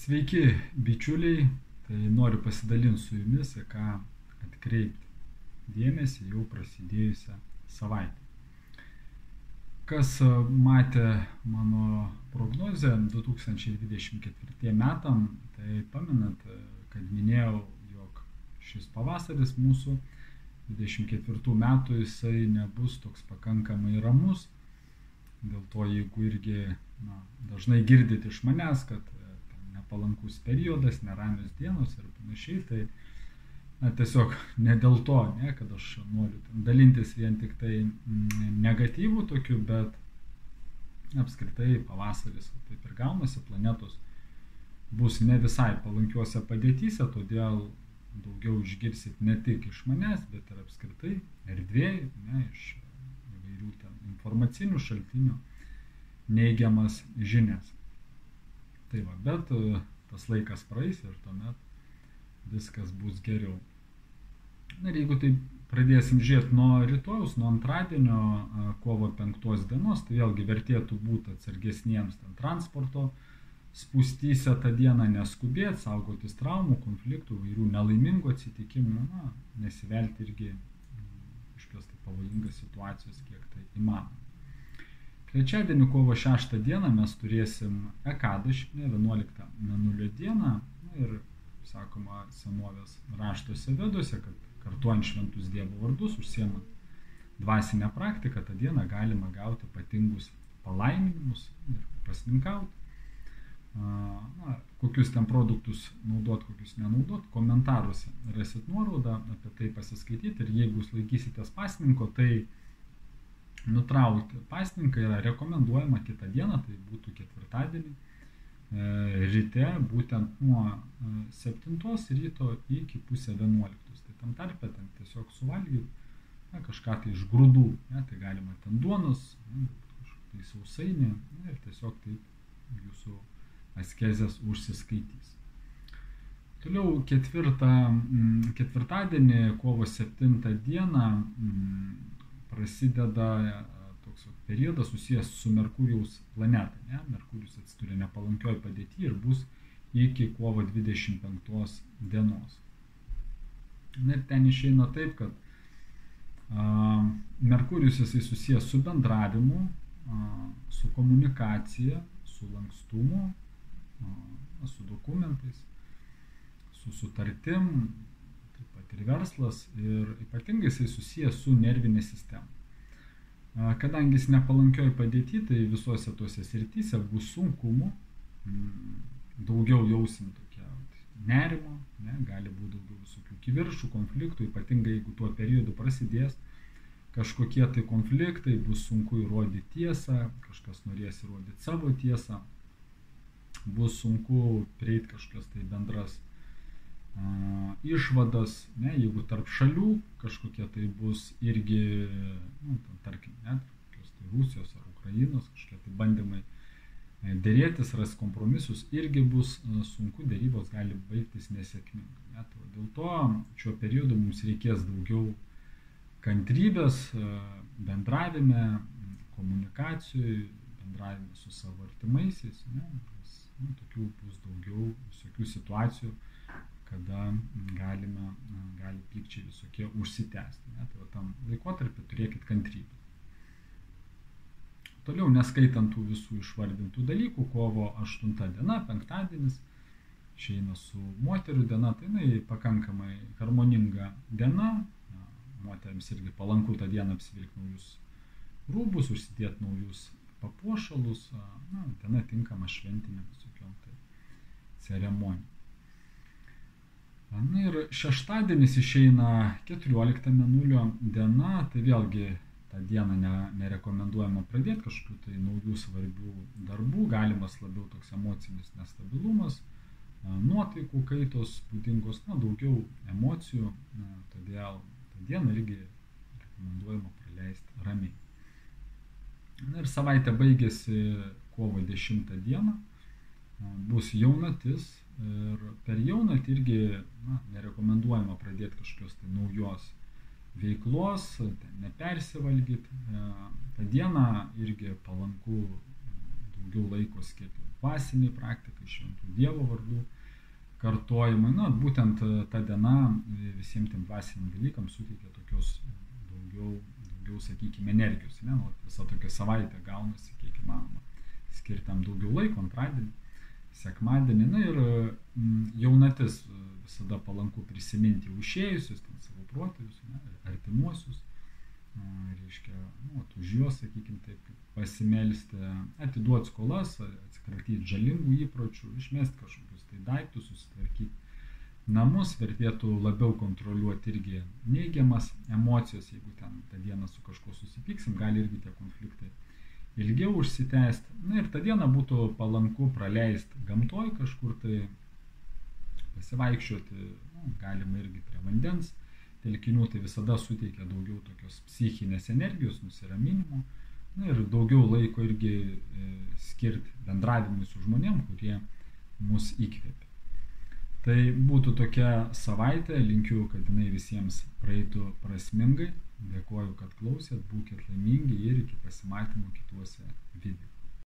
Sveiki, bičiuliai. Tai noriu pasidalinti su jumis, į ką atkreipti dėmesį jau prasidėjusią savaitę. Kas matė mano prognozę 2024 metam, tai pamenat, kad minėjau, jog šis pavasaris mūsų 24 metų jisai nebus toks pakankamai ramus. Dėl to, jeigu irgi dažnai girdit iš manęs, kad nepalankus periodas, neramios dienos ir panašiai, tai tiesiog ne dėl to, kad aš noriu dalintis vien tik tai negatyvų tokių, bet apskritai pavasaris taip ir gaunasi, planetos bus ne visai palankiuose padėtyse, todėl daugiau išgirsit ne tik iš manęs, bet ir apskritai erdvėj, iš įvairių informacinių šaltinių neigiamas žinias. Tai va, bet tas laikas praeis ir tuomet viskas bus geriau. Ir jeigu tai pradėsim žiūrėti nuo rytojaus, nuo antradienio kovo 5 dienos, tai vėlgi vertėtų būti atsargesniems transporto spūstyse tą dieną, neskubėti, saugotis traumų, konfliktų, vairių nelaimingų atsitikimų, nesivelti irgi kažkokios tai pavojingas situacijos, kiek tai įmanoma. Trečiadienį kovo 6 dieną mes turėsim Ekadašį, 11 mėnulio dieną, ir sakoma senovės raštuose Veduose, kad kartuojant šventus Dievo vardus, užsiemant dvasinę praktiką, tą dieną galima gauti ypatingus palaiminimus ir pasninkauti. Kokius ten produktus naudot, kokius nenaudot, komentaruose rasit nuorodą apie tai pasiskaityti, ir jeigu jūs laikysitės pasninko, tai nutraukti pasninką yra rekomenduojama kitą dieną, tai būtų ketvirtadienį ryte, būtent nuo 7 ryto iki pusę 11. Tai tam tarpe ten tiesiog suvalgyti kažką tai iš grūdų, tai galima ten duonos, kažkokį tai sausainį, ir tiesiog taip jūsų askezės užsiskaitys. Toliau ketvirtadienį kovo 7 dieną prasideda toks periodas susijęs su Merkurijaus planeta. Merkurijus atsiduria nepalankioj padėty ir bus iki kovo 25 dienos. Ir ten išeina taip, kad Merkurijus jisai susijęs su bendravimu, su komunikacija, su lankstumu, su dokumentais, su sutartim, taip pat ir verslas, ir ypatingai jisai susijęs su nervinė sistema. Kadangi jis nepalankioj padėty, tai visuose tuose srityse bus sunkumų, daugiau jausim tokia nerimo, gali būti daugiau visokių kiviršų, konfliktų, ypatingai jeigu tuo periodu prasidės kažkokie tai konfliktai, bus sunku įrodyti tiesą, kažkas norės įrodyti savo tiesą, bus sunku prieiti kažkokias tai bendras išvadas, jeigu tarp šalių kažkokie tai bus irgi, tarkim, kokios tai Rusijos ar Ukrainos kažkokie tai bandymai dėrėtis, ras kompromisus, irgi bus sunku, dėrybos gali baigtis nesėkmingai. Dėl to šiuo periodu mums reikės daugiau kantrybės bendravime, komunikacijoje, bendravime su savo artimaisiais, nes tokių bus daugiau visokių situacijų, kada gali pykčiai visokie užsitęsti. Tai tam laikotarpį turėkit kantrybę. Toliau, neskaitant tų visų išvardintų dalykų, kovo 8 diena, penktadienis, išeina su moterų diena, tai jinai pakankamai harmoninga diena, moteriams irgi palanku tą dieną apsivilkti naujus rūbus, užsidėti naujus papuošalus, diena tinkama šventinėm visokiom tai ceremonijom. Ir šeštadienis išeina 14 mėnulio diena, tai vėlgi tą dieną nerekomenduojama pradėti kažkokių tai naujų svarbių darbų, galimas labiau toks emocinis nestabilumas, nuotaikų kaitos būdingos, daugiau emocijų, todėl tą dieną irgi rekomenduojama praleisti ramiai. Ir savaitė baigėsi kovo 10 dieną, bus jaunatis. Ir per jaunatį irgi nerekomenduojama pradėti kažkokios tai naujos veiklos, nepersivalgyti. Ta diena irgi palanku daugiau laiko skirti dvasiniai praktikai, šventų Dievo vardų kartojimai. Na, būtent ta diena visiems tiem dvasiniam dalykams suteikia tokios daugiau, sakykime, energijos. Ne? Nu, visa tokia savaitė gaunasi, kiek įmanoma, skirtam daugiau laiko, antradienį, sekmadienį. Na ir jaunatis visada palanku prisiminti užėjusius, ten savo protėvius, artimuosius, reiškia, nu, už juos, sakykime, taip, pasimelsti, atiduoti skolas, atsikratyti žalingų įpročių, išmesti kažkokius tai daiktus, susitvarkyti namus, vertėtų labiau kontroliuoti irgi neigiamas emocijas, jeigu ten tą dieną su kažko susipyksim, gali irgi tie konfliktai ilgiau užsitęsti. Na ir tą dieną būtų palanku praleisti gamtoj kažkur tai, pasivaikščioti, nu, galima irgi prie vandens telkinių, tai visada suteikia daugiau tokios psichinės energijos, nusiraminimo, na ir daugiau laiko irgi skirti bendravimui su žmonėm, kurie mus įkvėpia. Tai būtų tokia savaitė, linkiu, kad jinai visiems praeitų prasmingai, dėkoju, kad klausėt, būkit laimingi ir iki pasimatymų kituose video.